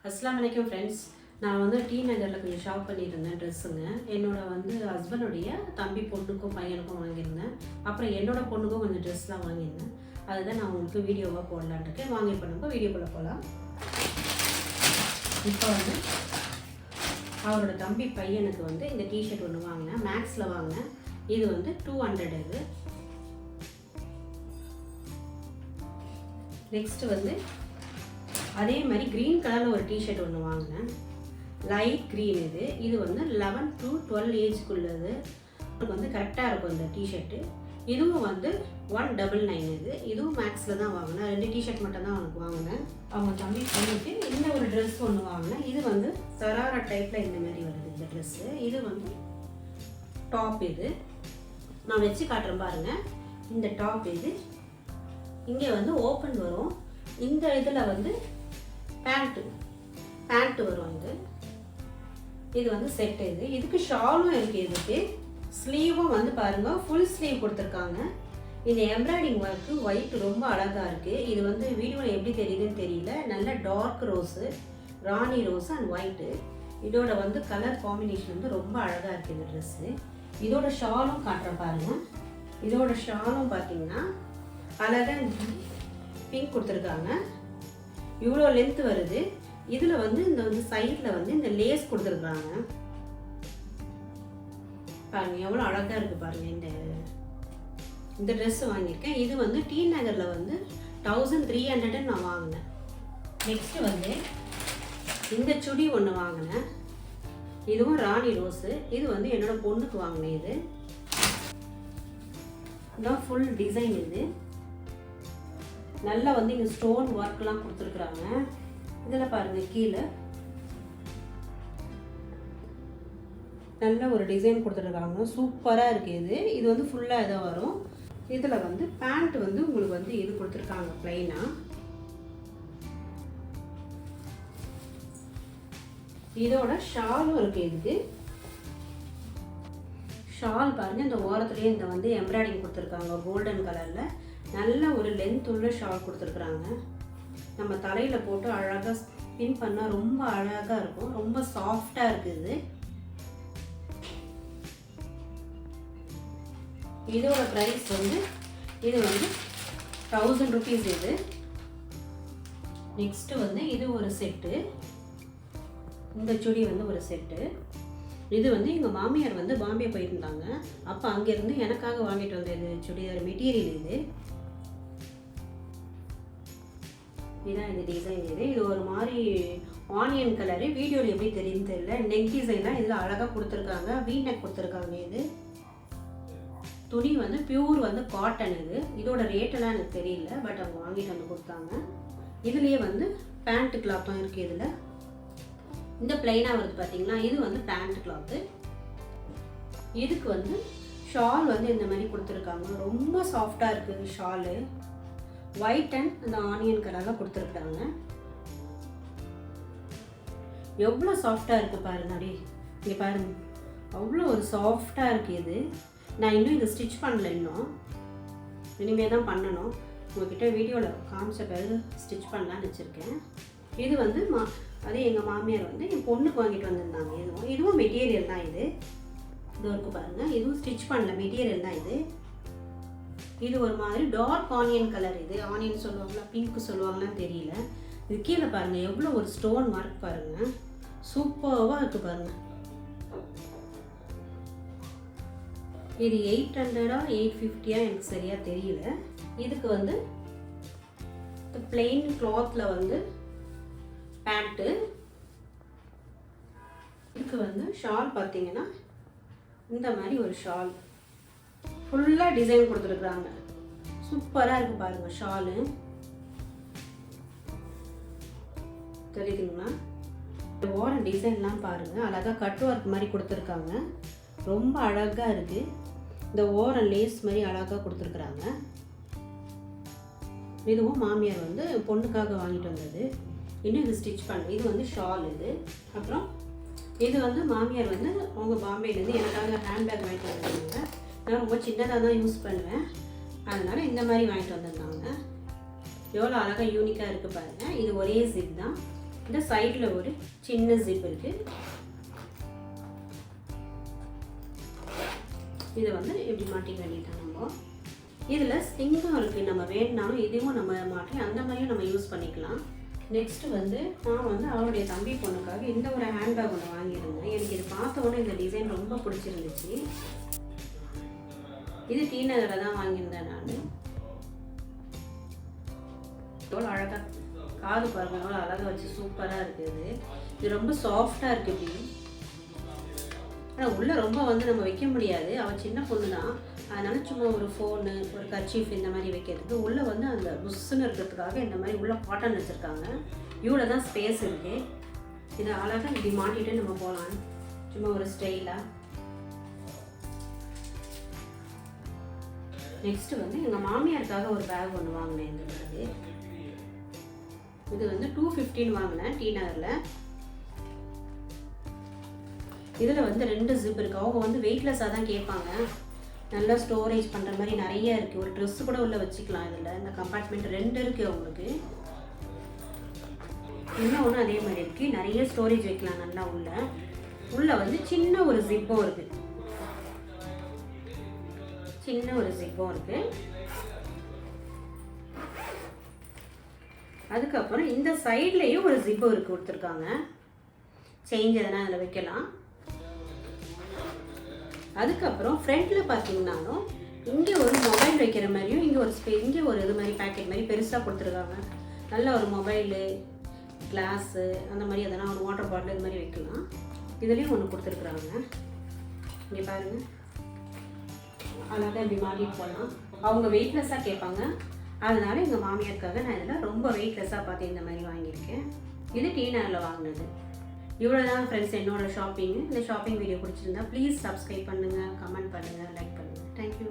அஸ்ஸலாமு அலைக்கும் ஃப்ரெண்ட்ஸ். நான் வந்து டி நகரில் கொஞ்சம் ஷாப் பண்ணியிருந்தேன் ட்ரெஸ்ஸுங்க. என்னோட வந்து ஹஸ்பண்டுடைய தம்பி பொண்ணுக்கும் பையனுக்கும் வாங்கியிருந்தேன். அப்புறம் என்னோட பொண்ணுக்கும் கொஞ்சம் ட்ரெஸ்லாம் வாங்கியிருந்தேன். அதுதான் நான் உங்களுக்கு வீடியோவாக போடலான்னு இருக்கேன். வாங்கி பண்ணும்போது வீடியோக்குள்ளே போகலாம். இப்போ வந்து அவரோட தம்பி பையனுக்கு வந்து இந்த டிஷர்ட் ஒன்று வாங்கினேன். மேக்ஸில் வாங்கினேன். இது வந்து 200 இது. நெக்ஸ்ட் வந்து அதே மாதிரி க்ரீன் கலரில் ஒரு டிஷர்ட் ஒன்று வாங்கினேன். லைட் க்ரீன் இது. இது வந்து 11 to 12 ஏஜ்க்குள்ளது. உங்களுக்கு வந்து கரெக்டாக இருக்கும் இந்த டிஷர்ட்டு. இதுவும் வந்து 199 இது. இதுவும் மேக்ஸில் தான் வாங்கினேன். 2 டிஷர்ட் மட்டும் தான் அவனுக்கு வாங்கினேன். அவங்க தம்பி பண்ணிட்டு இந்த ஒரு ட்ரெஸ் ஒன்று வாங்கினேன். இது வந்து சராரா டைப்பில் இந்த மாதிரி வருது இந்த ட்ரெஸ்ஸு. இது வந்து டாப் இது. நான் வச்சு காட்டுறேன் பாருங்கள். இந்த டாப் இது. இங்கே வந்து ஓப்பன் வரும். இந்த இதில் வந்து பேண்ட்டு வரும். இது வந்து செட் இது. இதுக்கு ஷாலும் இருக்குது. இதுக்கு ஸ்லீவும் வந்து பாருங்கள் ஃபுல் ஸ்லீவ் கொடுத்துருக்காங்க. இந்த எம்ப்ராய்டிங் ஒர்க்கு ஒயிட் ரொம்ப அழகாக இருக்குது. இது வந்து வீடியோவில் எப்படி தெரியுதுன்னு தெரியல. நல்ல டார்க் ரோஸு, ராணி ரோஸு அண்ட் ஒயிட்டு. இதோட வந்து கலர் காம்பினேஷன் வந்து ரொம்ப அழகாக இருக்குது இந்த ட்ரெஸ்ஸு. இதோட ஷாலும் காட்டுறேன் பாருங்கள். இதோட ஷாலும் பார்த்தீங்கன்னா அழகாக பிங்க் கொடுத்துருக்காங்க. இவ்வளோ லென்த் வருது. இதில் வந்து இந்த வந்து சைடில் வந்து இந்த லேஸ் கொடுத்துருக்குறாங்க. பாருங்கள் எவ்வளோ அழகாக இருக்குது பாருங்கள். இந்த ட்ரெஸ்ஸு வாங்கியிருக்கேன். இது வந்து டி நகரில் வந்து 1300 நான் வாங்கினேன். நெக்ஸ்ட்டு வந்து இந்த சுடி ஒன்று வாங்கினேன். இதுவும் ராணி ரோஸு. இது வந்து என்னோட பொண்ணுக்கு வாங்கினேன். இது இதான் ஃபுல் டிசைன். இது நல்லா வந்து இங்கே ஸ்டோன் ஒர்க்லாம் கொடுத்துருக்குறாங்க. இதில் பாருங்கள் கீழே நல்ல ஒரு டிசைன் கொடுத்துருக்காங்க. சூப்பராக இருக்குது இது. இது வந்து ஃபுல்லாக இதாக வரும். இதில் வந்து பேண்ட் வந்து உங்களுக்கு வந்து இது கொடுத்துருக்காங்க ப்ளைனாக. இதோட ஷாலும் இருக்குது. இதுக்கு ஷால் பாருங்கள். இந்த ஓரத்துலேயே இந்த வந்து எம்ப்ராய்டிங் கொடுத்துருக்காங்க கோல்டன் கலரில். நல்ல ஒரு லென்த் உள்ள ஷால் கொடுத்துருக்குறாங்க. நம்ம தலையில் போட்டு அழகாக பின் பண்ணால் ரொம்ப அழகாக இருக்கும். ரொம்ப சாஃப்டாக இருக்குது. இதோட ப்ரைஸ் வந்து இது வந்து 1000 rupees இது. நெக்ஸ்ட்டு வந்து இது ஒரு செட்டு. இந்த சுடி வந்து ஒரு செட்டு. இது வந்து எங்கள் மாமியார் வந்து பாம்பே போயிருந்தாங்க. அப்போ அங்கேருந்து எனக்காக வாங்கிட்டு வந்த இது சுடிதார் மெட்டீரியல் இது. இதுதான் இந்த டிசைன். இது ஒரு மாதிரி ஆனியன் கலரு. வீடியோவில் எப்படி தெரியுதுன்னு தெரியல. நெக் டிசைன்லாம் இதில் அழகாக கொடுத்துருக்காங்க. வீ நெக் கொடுத்துருக்காங்க. இது துணி வந்து பியூர் வந்து காட்டன். இதோட ரேட்டெல்லாம் எனக்கு தெரியல. பட் அவங்க வாங்கிட்டு வந்து கொடுத்தாங்க. இதுலேயே வந்து பேண்ட் கிளாத்தும் இருக்குது. இதில் இந்த பிளைனாக வருது பார்த்தீங்களா. இது வந்து பேண்ட் கிளாத்து. இதுக்கு வந்து ஷால் வந்து இந்த மாதிரி கொடுத்துருக்காங்க. ரொம்ப சாஃப்டாக இருக்குது ஷாலு. ஒயிட் அண்ட் அந்த ஆனியன் கலரில் கொடுத்துருக்குறாங்க. எவ்வளோ சாஃப்டாக இருக்குது பாருங்க. அப்படியே இங்கே பாருங்க. அவ்வளோ ஒரு சாஃப்டாக இருக்குது இது. நான் இன்னும் இதை ஸ்டிச் பண்ணல. இன்னும் இனிமேல் தான் பண்ணணும். உங்கள்கிட்ட வீடியோவில் காமிச்ச பிறகு ஸ்டிச் பண்ணலான்னு வச்சுருக்கேன். இது வந்து அதே எங்கள் மாமியார் வந்து என் பொண்ணுக்கு வாங்கிட்டு வந்திருந்தாங்க. இதுவும் மெட்டீரியல் தான். இது இருக்குது பாருங்கள். இதுவும் ஸ்டிச் பண்ணல, மெட்டீரியல் தான் இது. இது ஒரு மாதிரி டார்க் ஆனியன் கலர். இது ஆனியன் சொல்லுவாங்களா பிங்க் சொல்லுவாங்களான்னு தெரியல. இது கீழே பாருங்கள் எவ்வளோ ஒரு ஸ்டோன் மார்க் பாருங்கள். சூப்பராக இருக்குது பாருங்கள். இது 800 850 எனக்கு சரியாக தெரியல. இதுக்கு வந்து பிளெயின் கிளாத்தில் வந்து பேண்ட்டு. இதுக்கு வந்து ஷால் பார்த்தீங்கன்னா இந்த மாதிரி ஒரு ஷால் ஃபுல்லாக டிசைன் கொடுத்துருக்குறாங்க. சூப்பராக இருக்குது பாருங்கள் ஷாலு. தெரியுதுங்களா? ஓரம் டிசைன்லாம் பாருங்கள். அழகாக கட் ஒர்க் மாதிரி கொடுத்துருக்காங்க. ரொம்ப அழகாக இருக்குது. இந்த ஓரம் லேஸ் மாதிரி அழகாக கொடுத்துருக்குறாங்க. இதுவும் மாமியார் வந்து பொண்ணுக்காக வாங்கிட்டு வந்தது. இன்னும் இது ஸ்டிச் பண்ண. இது வந்து ஷால். இது அப்புறம் இது வந்து மாமியார் வந்து அவங்க பாம்பேலேருந்து எனக்காக ஹேண்ட்பேக் வாங்கிட்டு வந்திருந்தாங்க. நான் ரொம்ப சின்னதாக தான் யூஸ் பண்ணுவேன். அதனால் இந்த மாதிரி வாங்கிட்டு வந்திருந்தாங்க. எவ்வளோ அழகாக யூனிக்காக இருக்குது பாருங்கள். இது ஒரே ஜிப் தான். இந்த சைடில் ஒரு சின்ன ஜிப் இருக்குது. இதை வந்து இப்படி மாட்டிக்க வேண்டியதான். நம்ம இதில் ஸ்டிங்கும் இருக்குது, நம்ம வேணுனாலும் இதுவும் நம்ம மாட்டி அந்த மாதிரியும் நம்ம யூஸ் பண்ணிக்கலாம். நெக்ஸ்ட்டு வந்து நான் வந்து அவளுடைய தம்பி பொண்ணுக்காக இந்த ஒரு ஹேண்ட்பேக் ஒன்று வாங்கியிருந்தேன். எனக்கு இது பார்த்த உடனே இந்த டிசைன் ரொம்ப பிடிச்சிருந்துச்சு. இது டி நகரில் தான் வாங்கியிருந்தேன் நான். எவ்வளோ அழகாக காது பாருங்க, எவ்வளோ அழகாக வச்சு சூப்பராக இருக்குது. இது ரொம்ப சாஃப்டாக இருக்குது இப்படி. ஆனால் உள்ளே ரொம்ப வந்து நம்ம வைக்க முடியாது, அவள் சின்ன பொண்ணு தான். அதனால் சும்மா ஒரு ஃபோனு, ஒரு கர்ச்சீஃப் இந்த மாதிரி வைக்கிறதுக்கு உள்ளே வந்து அந்த புஷ்ஷுன்னு இருக்கிறதுக்காக இந்த மாதிரி உள்ளே காட்டன் வச்சுருக்காங்க. இவ்வளோ தான் ஸ்பேஸ் இருக்குது. இதை அழகாக இப்படி மாட்டிகிட்டு நம்ம போகலாம், சும்மா ஒரு ஸ்டைலாக. நெக்ஸ்ட்டு வந்து எங்கள் மாமியாருக்காக ஒரு பேக் ஒன்று வாங்கினேன். இந்த பேகு இது வந்து 215 வாங்கினேன் டி நகரில். இதில் வந்து 2 ஜிப் இருக்குது. அவங்க வந்து வெயிட்லெஸ்ஸாக தான் கேட்பாங்க. நல்லா ஸ்டோரேஜ் பண்ணுற மாதிரி நிறைய இருக்குது. ஒரு ட்ரெஸ்ஸு கூட உள்ளே வச்சுக்கலாம். இதில் இந்த கம்பார்ட்மெண்ட் 2 இருக்குது அவங்களுக்கு. இன்னும் ஒன்று அதே மாதிரி இருக்குது, நிறைய ஸ்டோரேஜ் வைக்கலாம் நல்லா. உள்ளே வந்து சின்ன ஒரு ஜிப்பும் இருக்குது. அதுக்கப்புறம் இந்த சைட்லேயும் ஒரு ஜிப்பு கொடுத்துருக்காங்க. சேஞ்ச் எதனா அதில் வைக்கலாம். அதுக்கப்புறம் ஃப்ரண்ட்டில் பார்த்தீங்கன்னாலும் இங்கே ஒரு மொபைல் வைக்கிற மாதிரியும் இங்கே ஒரு இது மாதிரி பேக்கெட் மாதிரி பெருசாக கொடுத்துருக்காங்க. நல்ல ஒரு மொபைலு, கிளாஸு அந்த மாதிரி எதனா ஒரு வாட்டர் பாட்டில் இது மாதிரி வைக்கலாம். இதுலேயும் ஒன்று கொடுத்துருக்குறாங்க. இங்கே பாருங்கள், அழகாக இப்படி மாட்டிட்டு போகலாம். அவங்க வெயிட்லெஸ்ஸாக கேட்பாங்க. அதனால் எங்கள் மாமியாருக்காக நான் இதில் ரொம்ப வெயிட்லெஸ்ஸாக பார்த்து இந்த மாதிரி வாங்கியிருக்கேன். இது டி நகரில் வாங்கினது. இவ்வளோ தான் ஃப்ரெண்ட்ஸ் என்னோட ஷாப்பிங்கு. இந்த ஷாப்பிங் வீடியோ பிடிச்சிருந்தா ப்ளீஸ் சப்ஸ்கிரைப் பண்ணுங்கள், கமெண்ட் பண்ணுங்கள், லைக் பண்ணுங்கள். தேங்க்யூ.